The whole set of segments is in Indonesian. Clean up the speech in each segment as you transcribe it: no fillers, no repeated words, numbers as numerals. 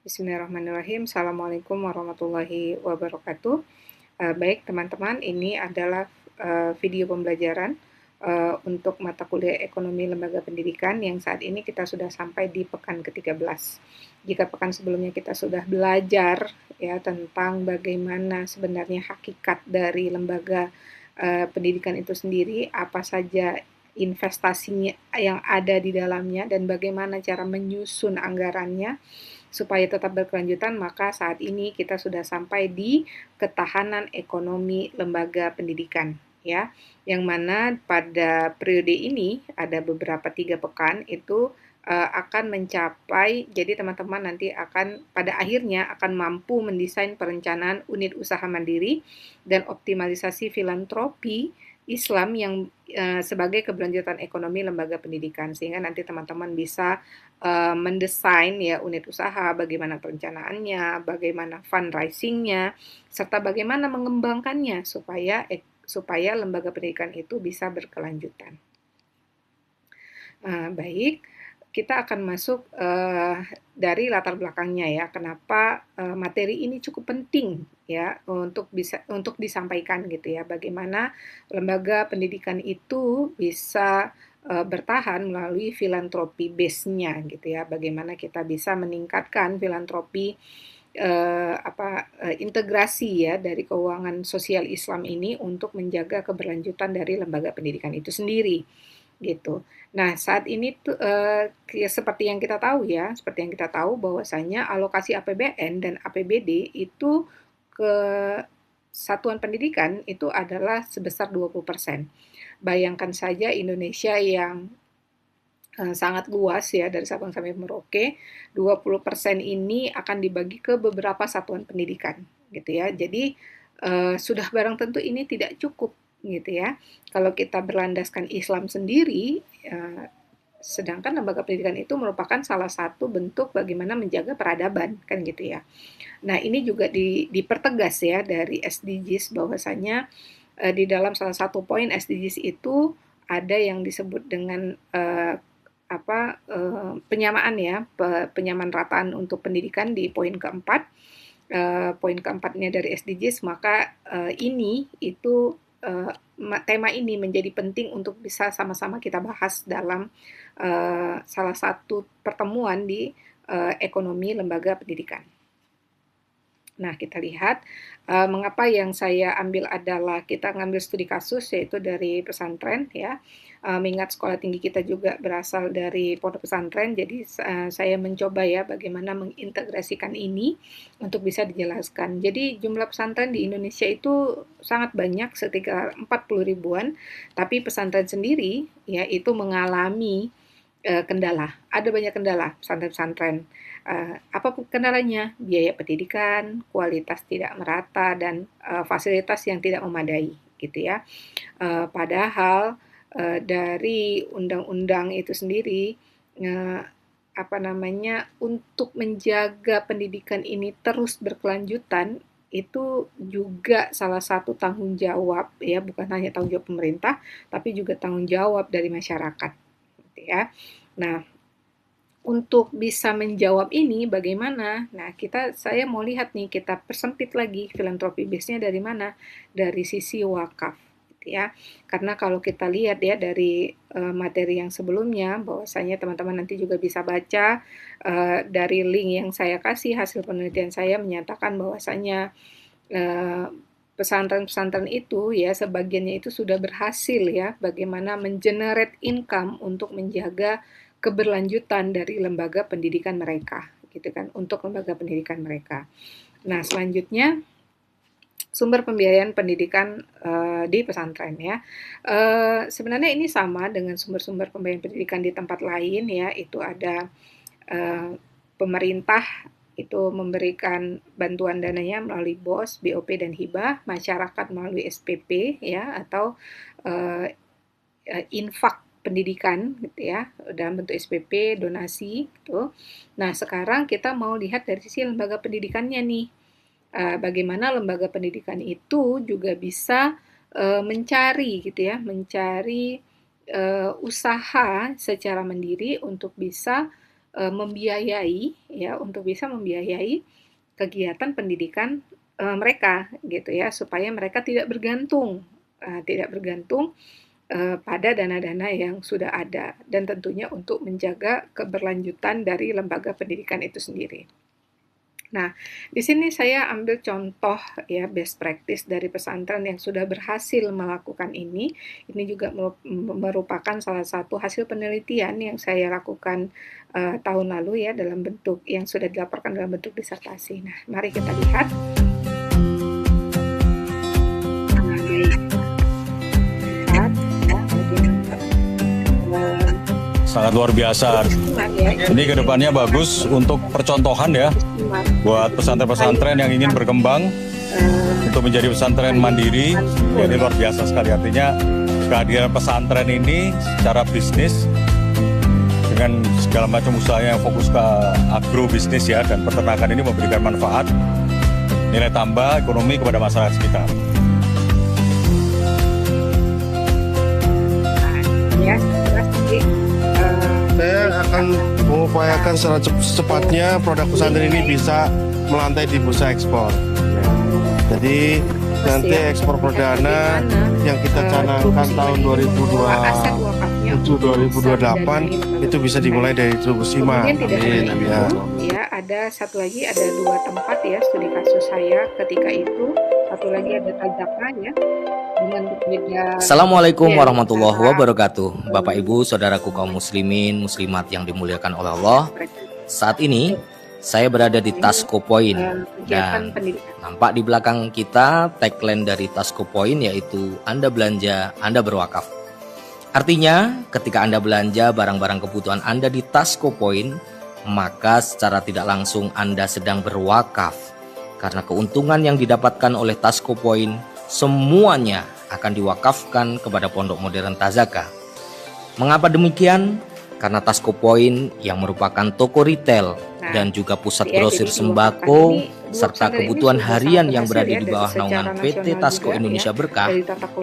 Bismillahirrahmanirrahim. Assalamualaikum warahmatullahi wabarakatuh. Baik teman-teman, ini adalah video pembelajaran untuk mata kuliah Ekonomi Lembaga Pendidikan yang saat ini kita sudah sampai di pekan ke-13. Jika pekan sebelumnya kita sudah belajar ya tentang bagaimana sebenarnya hakikat dari lembaga pendidikan itu sendiri, apa saja investasinya yang ada di dalamnya dan bagaimana cara menyusun anggarannya supaya tetap berkelanjutan, maka saat ini kita sudah sampai di ketahanan ekonomi lembaga pendidikan, ya, yang mana pada periode ini ada beberapa 3 pekan itu akan mencapai, jadi teman-teman nanti akan pada akhirnya akan mampu mendesain perencanaan unit usaha mandiri dan optimalisasi filantropi Islam yang sebagai keberlanjutan ekonomi lembaga pendidikan, sehingga nanti teman-teman bisa mendesain ya unit usaha, bagaimana perencanaannya, bagaimana fundraisingnya, serta bagaimana mengembangkannya supaya lembaga pendidikan itu bisa berkelanjutan. Baik, kita akan masuk dari latar belakangnya ya, kenapa materi ini cukup penting ya untuk disampaikan gitu ya, bagaimana lembaga pendidikan itu bisa bertahan melalui filantropi base-nya gitu ya, bagaimana kita bisa meningkatkan filantropi integrasi ya dari keuangan sosial Islam ini untuk menjaga keberlanjutan dari lembaga pendidikan itu sendiri gitu. Nah, saat ini tuh seperti yang kita tahu ya, seperti yang kita tahu bahwasanya alokasi APBN dan APBD itu ke satuan pendidikan itu adalah sebesar 20%. Bayangkan saja Indonesia yang sangat luas ya dari Sabang sampai Merauke, 20% ini akan dibagi ke beberapa satuan pendidikan gitu ya. Jadi sudah barang tentu ini tidak cukup gitu ya. Kalau kita berlandaskan Islam sendiri, sedangkan lembaga pendidikan itu merupakan salah satu bentuk bagaimana menjaga peradaban kan gitu ya. Nah ini juga dipertegas ya dari SDGs bahwasanya di dalam salah satu poin SDGs itu ada yang disebut dengan penyamaan ya, penyamaan rataan untuk pendidikan di poin keempat. Poin keempatnya dari SDGs, maka ini itu tema ini menjadi penting untuk bisa sama-sama kita bahas dalam salah satu pertemuan di ekonomi lembaga pendidikan. Nah, kita lihat mengapa yang saya ambil adalah kita ngambil studi kasus yaitu dari pesantren ya. Mengingat sekolah tinggi kita juga berasal dari pondok pesantren, jadi saya mencoba ya bagaimana mengintegrasikan ini untuk bisa dijelaskan. Jadi jumlah pesantren di Indonesia itu sangat banyak, sekitar 40 ribuan, tapi pesantren sendiri ya itu mengalami kendala. Ada banyak kendala pesantren-pesantren. Apa kendalanya? Biaya pendidikan, kualitas tidak merata, dan fasilitas yang tidak memadai, gitu ya. Padahal dari undang-undang itu sendiri, untuk menjaga pendidikan ini terus berkelanjutan itu juga salah satu tanggung jawab ya, bukan hanya tanggung jawab pemerintah, tapi juga tanggung jawab dari masyarakat, gitu ya. Nah, untuk bisa menjawab ini bagaimana? Nah, saya mau lihat nih, kita persempit lagi filantropi base-nya dari mana? Dari sisi wakaf, gitu ya. Karena kalau kita lihat ya dari materi yang sebelumnya, bahwasanya teman-teman nanti juga bisa baca dari link yang saya kasih, hasil penelitian saya menyatakan bahwasanya pesantren-pesantren itu ya sebagiannya itu sudah berhasil ya bagaimana mengenerate income untuk menjaga keberlanjutan dari lembaga pendidikan mereka gitu kan, untuk lembaga pendidikan mereka. Nah, selanjutnya sumber pembiayaan pendidikan di pesantren ya. Sebenarnya ini sama dengan sumber-sumber pembiayaan pendidikan di tempat lain ya, itu ada pemerintah itu memberikan bantuan dananya melalui BOS, BOP dan hibah, masyarakat melalui SPP ya, atau infak pendidikan gitu ya, dalam bentuk SPP, donasi gitu. Nah, sekarang kita mau lihat dari sisi lembaga pendidikannya nih. Bagaimana lembaga pendidikan itu juga bisa mencari gitu ya, mencari usaha secara mandiri untuk bisa membiayai ya, untuk bisa membiayai kegiatan pendidikan mereka gitu ya, supaya mereka tidak bergantung pada dana-dana yang sudah ada, dan tentunya untuk menjaga keberlanjutan dari lembaga pendidikan itu sendiri. Nah, di sini saya ambil contoh ya best practice dari pesantren yang sudah berhasil melakukan ini. Ini juga merupakan salah satu hasil penelitian yang saya lakukan tahun lalu ya, dalam bentuk yang sudah dilaporkan dalam bentuk disertasi. Nah, mari kita lihat. Sangat luar biasa. Ini kedepannya bagus untuk percontohan ya, buat pesantren-pesantren yang ingin berkembang untuk menjadi pesantren mandiri. Ya, ini luar biasa sekali. Artinya kehadiran pesantren ini secara bisnis dengan segala macam usahanya yang fokus ke agrobisnis ya, dan peternakan ini memberikan manfaat, nilai tambah ekonomi kepada masyarakat sekitar. Saya akan mengupayakan secara secepatnya produk pesantren ini bisa melantai di bursa ekspor. Jadi nanti ekspor perdana yang kita canangkan tahun 2027-2028 itu bisa dimulai dari Trubusima. Amin. Ya, ada satu lagi, ada 2 tempat ya studi kasus saya ketika itu. Satu lagi ada Tazaka ya. Assalamualaikum warahmatullahi wabarakatuh. Bapak Ibu saudaraku kaum muslimin muslimat yang dimuliakan oleh Allah. Saat ini saya berada di Tasco Point, dan nampak di belakang kita tagline dari Tasco Point, yaitu Anda belanja, Anda berwakaf. Artinya ketika Anda belanja barang-barang kebutuhan Anda di Tasco Point, maka secara tidak langsung Anda sedang berwakaf, karena keuntungan yang didapatkan oleh Tasco Point semuanya akan diwakafkan kepada Pondok Modern Tazaka. Mengapa demikian? Karena Tasco Point yang merupakan toko retail dan juga pusat grosir sembako serta kebutuhan harian yang berada di bawah naungan PT Tasco Indonesia Berkah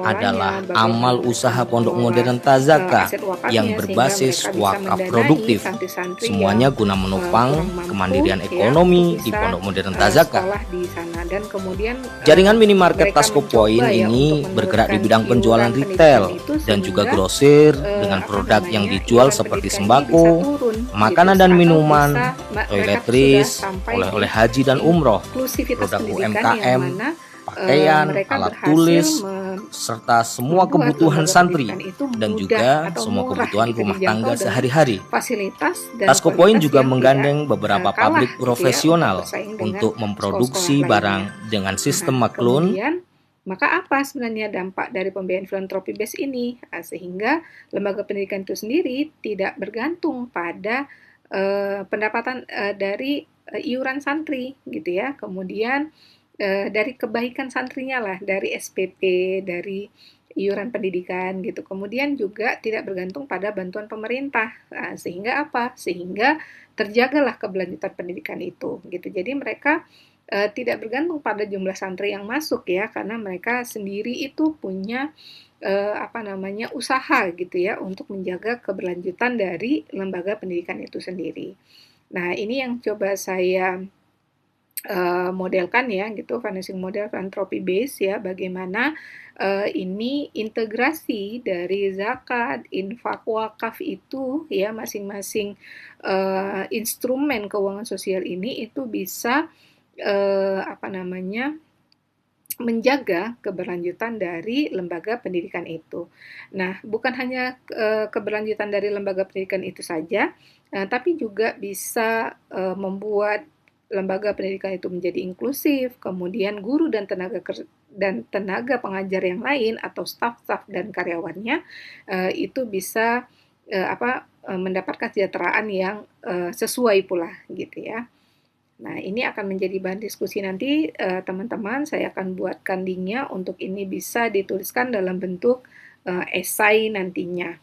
adalah amal usaha Pondok Modern Tazaka yang berbasis wakaf produktif. Semuanya guna menopang kemandirian ekonomi di Pondok Modern Tazaka. Jaringan minimarket Tasco Point ini bergerak di bidang penjualan retail dan juga grosir dengan produk yang dijual seperti sembako, makanan dan minuman, toiletries, oleh-oleh haji dan umroh, produk UMKM, pakaian, alat tulis, serta semua kebutuhan santri dan juga semua kebutuhan rumah tangga sehari-hari. Tasco Point juga menggandeng beberapa pabrik profesional untuk memproduksi barang dengan sistem maklun. Maka apa sebenarnya dampak dari pembiayaan filantropi base ini? Sehingga lembaga pendidikan itu sendiri tidak bergantung pada pendapatan dari iuran santri gitu ya. Kemudian dari kebaikan santrinya lah, dari SPP, dari iuran pendidikan gitu. Kemudian juga tidak bergantung pada bantuan pemerintah. Sehingga apa? Sehingga terjagalah keberlanjutan pendidikan itu gitu. Jadi mereka tidak bergantung pada jumlah santri yang masuk ya, karena mereka sendiri itu punya usaha gitu ya untuk menjaga keberlanjutan dari lembaga pendidikan itu sendiri. Nah, ini yang coba saya modelkan ya gitu, financing model philanthropy base ya, bagaimana ini integrasi dari zakat, infak, wakaf itu ya, masing-masing instrumen keuangan sosial ini itu bisa menjaga keberlanjutan dari lembaga pendidikan itu. Nah, bukan hanya keberlanjutan dari lembaga pendidikan itu saja, tapi juga bisa membuat lembaga pendidikan itu menjadi inklusif, kemudian guru dan tenaga pengajar yang lain atau staf-staf dan karyawannya itu bisa mendapatkan kesejahteraan yang sesuai pula gitu ya. Nah, ini akan menjadi bahan diskusi nanti teman-teman. Saya akan buatkan linknya untuk ini bisa dituliskan dalam bentuk esai nantinya.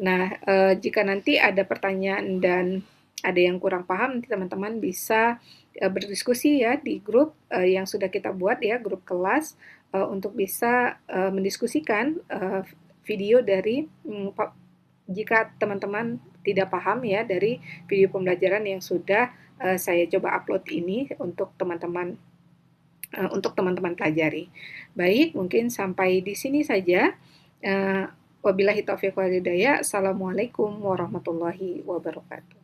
Nah, jika nanti ada pertanyaan dan ada yang kurang paham, nanti teman-teman bisa berdiskusi ya di grup yang sudah kita buat ya, grup kelas, untuk bisa mendiskusikan video dari jika teman-teman tidak paham ya dari video pembelajaran yang sudah saya coba upload ini untuk teman-teman pelajari. Baik, mungkin sampai di sini saja. Wabillahi taufiq wal hidayah. Assalamualaikum warahmatullahi wabarakatuh.